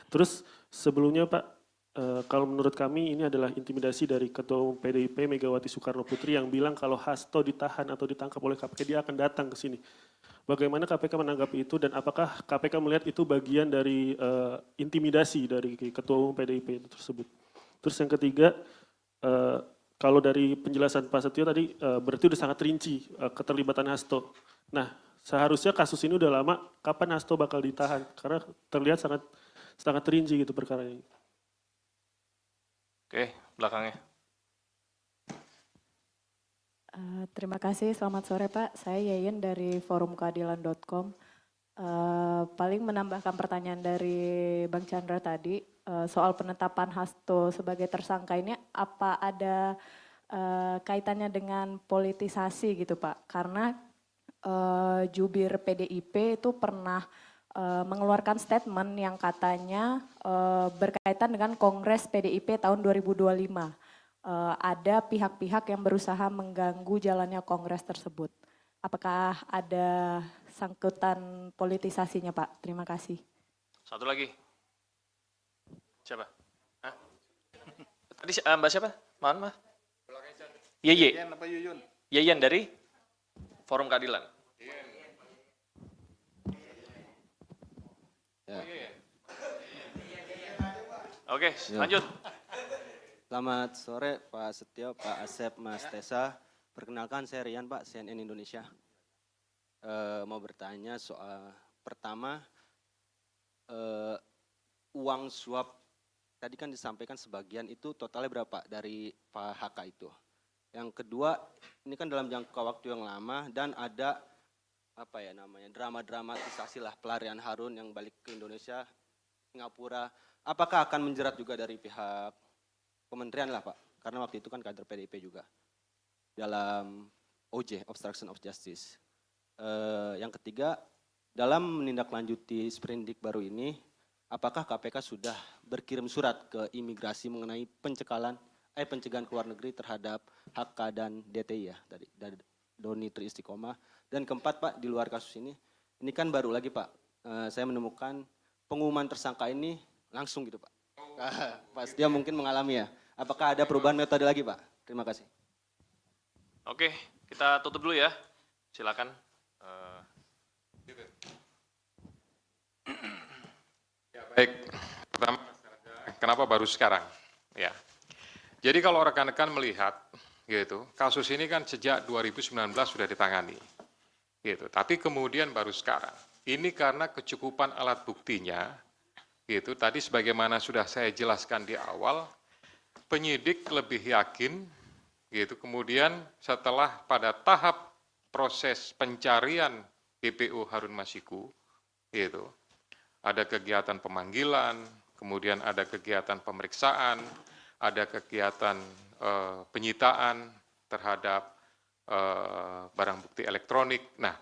Terus sebelumnya Pak, kalau menurut kami ini adalah intimidasi dari Ketua Umum PDIP Megawati Soekarno Putri yang bilang kalau Hasto ditahan atau ditangkap oleh KPK dia akan datang ke sini. Bagaimana KPK menanggapi itu dan apakah KPK melihat itu bagian dari intimidasi dari Ketua Umum PDIP itu tersebut? Terus yang ketiga, eh, kalau dari penjelasan Pak Setio tadi berarti udah sangat rinci keterlibatan Hasto. Nah, seharusnya kasus ini udah lama, kapan Hasto bakal ditahan? Karena terlihat sangat sangat rinci gitu perkara ini. Oke, belakangnya. Terima kasih, selamat sore Pak. Saya Yeyen dari forumkeadilan.com. Paling menambahkan pertanyaan dari Bang Chandra tadi, soal penetapan Hasto sebagai tersangka ini apa ada kaitannya dengan politisasi gitu Pak? Karena jubir PDIP itu pernah mengeluarkan statement yang katanya berkaitan dengan Kongres PDIP tahun 2025. Ada pihak-pihak yang berusaha mengganggu jalannya Kongres tersebut. Apakah ada sangkutan politisasinya Pak? Terima kasih. Satu lagi. Siapa? Hah? Tadi Mbak siapa? Mohon Mas. Yeye. Yeyen apa Yuyun? Yeyen dari Forum Keadilan. Ya. Oke, Ya. lanjut. Selamat sore Pak Setio, Pak Asep, Mas Tesa. Perkenalkan saya Rian Pak, CNN Indonesia. Mau bertanya soal pertama, uang suap tadi kan disampaikan sebagian itu totalnya berapa dari Pak HK itu. Yang kedua, ini kan dalam jangka waktu yang lama dan ada apa ya namanya drama-dramatisasi lah pelarian Harun yang balik ke Indonesia, Singapura. Apakah akan menjerat juga dari pihak kementerian lah Pak? Karena waktu itu kan kader PDIP juga dalam OJ, Obstruction of Justice. Yang ketiga, dalam menindaklanjuti sprindik baru ini, apakah KPK sudah berkirim surat ke imigrasi mengenai pencegahan ke luar negeri terhadap HK dan DTI ya, dari Doni Tri Istiqomah. Dan keempat Pak, di luar kasus ini kan baru lagi Pak, saya menemukan pengumuman tersangka ini langsung gitu Pak. Pas dia mungkin mengalami ya. Apakah ada perubahan metode lagi Pak? Terima kasih. Oke, kita tutup dulu ya. Silakan. Ya, baik. Pertama, kenapa baru sekarang? Ya. Jadi kalau rekan-rekan melihat, gitu, kasus ini kan sejak 2019 sudah ditangani, gitu. Tapi kemudian baru sekarang. Ini karena kecukupan alat buktinya, gitu. Tadi sebagaimana sudah saya jelaskan di awal, penyidik lebih yakin, gitu. Kemudian setelah pada tahap proses pencarian BPO Harun Masiku, gitu, ada kegiatan pemanggilan, kemudian ada kegiatan pemeriksaan, ada kegiatan penyitaan terhadap barang bukti elektronik. Nah,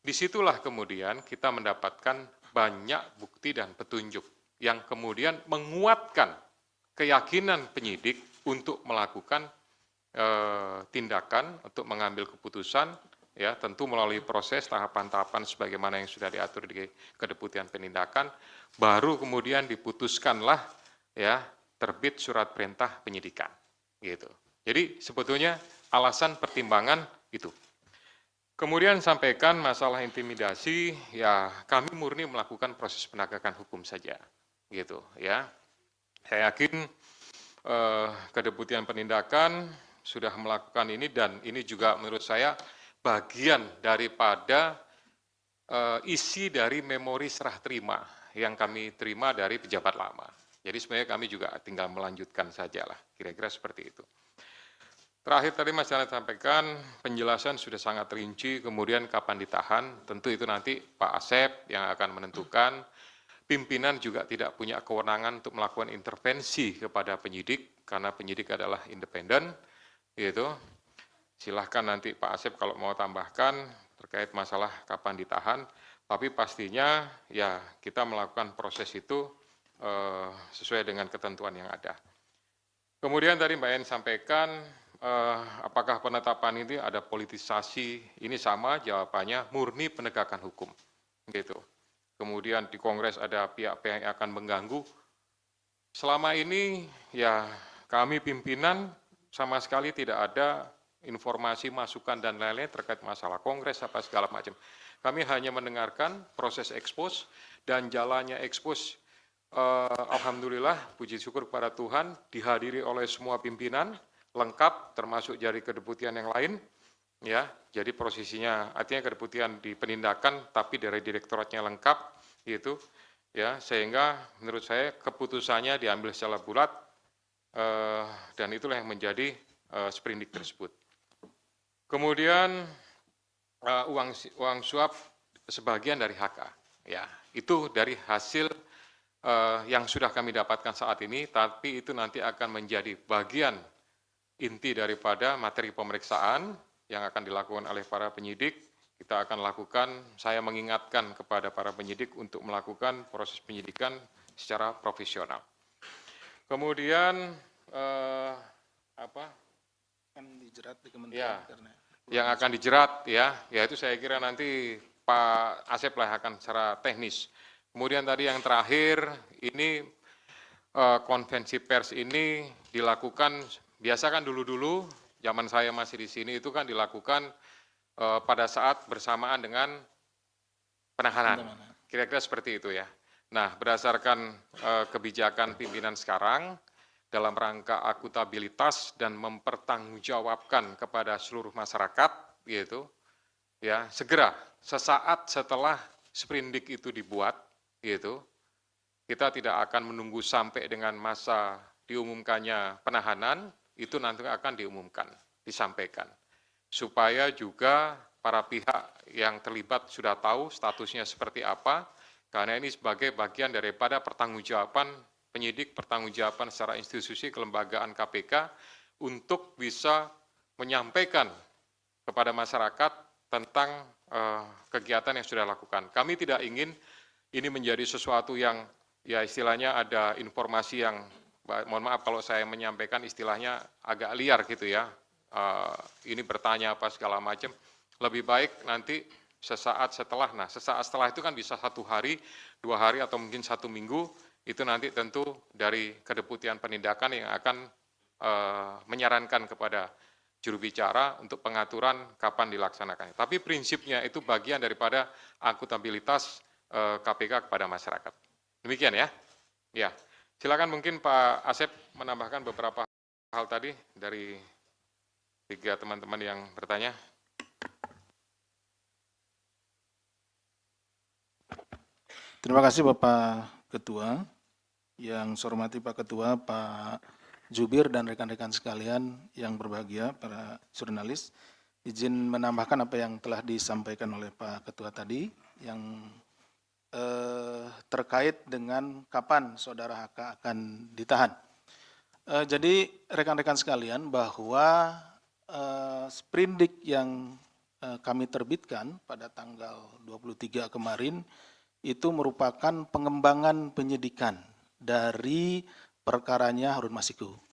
disitulah kemudian kita mendapatkan banyak bukti dan petunjuk yang kemudian menguatkan keyakinan penyidik untuk melakukan tindakan, untuk mengambil keputusan, ya tentu melalui proses tahapan-tahapan sebagaimana yang sudah diatur di Kedeputian Penindakan, baru kemudian diputuskanlah ya terbit surat perintah penyidikan, gitu. Jadi sebetulnya alasan pertimbangan itu. Kemudian sampaikan masalah intimidasi, ya kami murni melakukan proses penegakan hukum saja, gitu ya. Saya yakin Kedeputian Penindakan sudah melakukan ini dan ini juga menurut saya bagian daripada isi dari memori serah terima yang kami terima dari pejabat lama. Jadi sebenarnya kami juga tinggal melanjutkan saja lah, kira-kira seperti itu. Terakhir tadi Mas Janet sampaikan penjelasan sudah sangat rinci, kemudian kapan ditahan, tentu itu nanti Pak Asep yang akan menentukan. Pimpinan juga tidak punya kewenangan untuk melakukan intervensi kepada penyidik, karena penyidik adalah independen, gitu. Silahkan nanti Pak Asep kalau mau tambahkan terkait masalah kapan ditahan, tapi pastinya ya kita melakukan proses itu sesuai dengan ketentuan yang ada. Kemudian tadi Mbak En sampaikan apakah penetapan ini ada politisasi, ini sama jawabannya murni penegakan hukum, gitu. Kemudian di Kongres ada pihak-pihak yang akan mengganggu, selama ini ya kami pimpinan sama sekali tidak ada informasi, masukan dan lain-lain terkait masalah kongres apa segala macam. Kami hanya mendengarkan proses ekspos dan jalannya ekspos. Alhamdulillah, puji syukur kepada Tuhan, dihadiri oleh semua pimpinan lengkap, termasuk dari kedeputian yang lain. Ya, jadi posisinya artinya kedeputian di penindakan, tapi dari direktoratnya lengkap, gitu. Ya, sehingga menurut saya keputusannya diambil secara bulat, dan itulah yang menjadi sprindik tersebut. Kemudian uang suap sebagian dari HK, ya itu dari hasil yang sudah kami dapatkan saat ini, tapi itu nanti akan menjadi bagian inti daripada materi pemeriksaan yang akan dilakukan oleh para penyidik. Kita akan lakukan, saya mengingatkan kepada para penyidik untuk melakukan proses penyidikan secara profesional. Kemudian Kan dijerat di kementerian karena yang akan dijerat ya itu saya kira nanti Pak Asep lah akan secara teknis. Kemudian tadi yang terakhir ini konvensi pers ini dilakukan, biasa kan dulu-dulu zaman saya masih di sini itu kan dilakukan pada saat bersamaan dengan penahanan. Kira-kira seperti itu ya. Nah, berdasarkan kebijakan pimpinan sekarang dalam rangka akuntabilitas dan mempertanggungjawabkan kepada seluruh masyarakat gitu ya, segera sesaat setelah sprindik itu dibuat gitu, kita tidak akan menunggu sampai dengan masa diumumkannya penahanan, itu nanti akan diumumkan, disampaikan supaya juga para pihak yang terlibat sudah tahu statusnya seperti apa, karena ini sebagai bagian daripada pertanggungjawaban penyidik, pertanggungjawaban secara institusi kelembagaan KPK untuk bisa menyampaikan kepada masyarakat tentang kegiatan yang sudah dilakukan. Kami tidak ingin ini menjadi sesuatu yang ya istilahnya ada informasi yang, mohon maaf kalau saya menyampaikan istilahnya agak liar gitu ya, ini bertanya apa segala macam, lebih baik nanti sesaat setelah, nah sesaat setelah itu kan bisa 1 hari, 2 hari atau mungkin 1 minggu, itu nanti tentu dari kedeputian penindakan yang akan menyarankan kepada juru bicara untuk pengaturan kapan dilaksanakannya. Tapi prinsipnya itu bagian daripada akuntabilitas KPK kepada masyarakat. Demikian ya. Ya, silakan mungkin Pak Asep menambahkan beberapa hal tadi dari 3 teman-teman yang bertanya. Terima kasih Bapak Ketua. Yang saya hormati Pak Ketua, Pak Jubir dan rekan-rekan sekalian yang berbahagia, para jurnalis. Izin menambahkan apa yang telah disampaikan oleh Pak Ketua tadi, yang terkait dengan kapan Saudara HK akan ditahan. Jadi rekan-rekan sekalian, bahwa sprindik yang kami terbitkan pada tanggal 23 kemarin itu merupakan pengembangan penyidikan dari perkaranya Harun Masiku.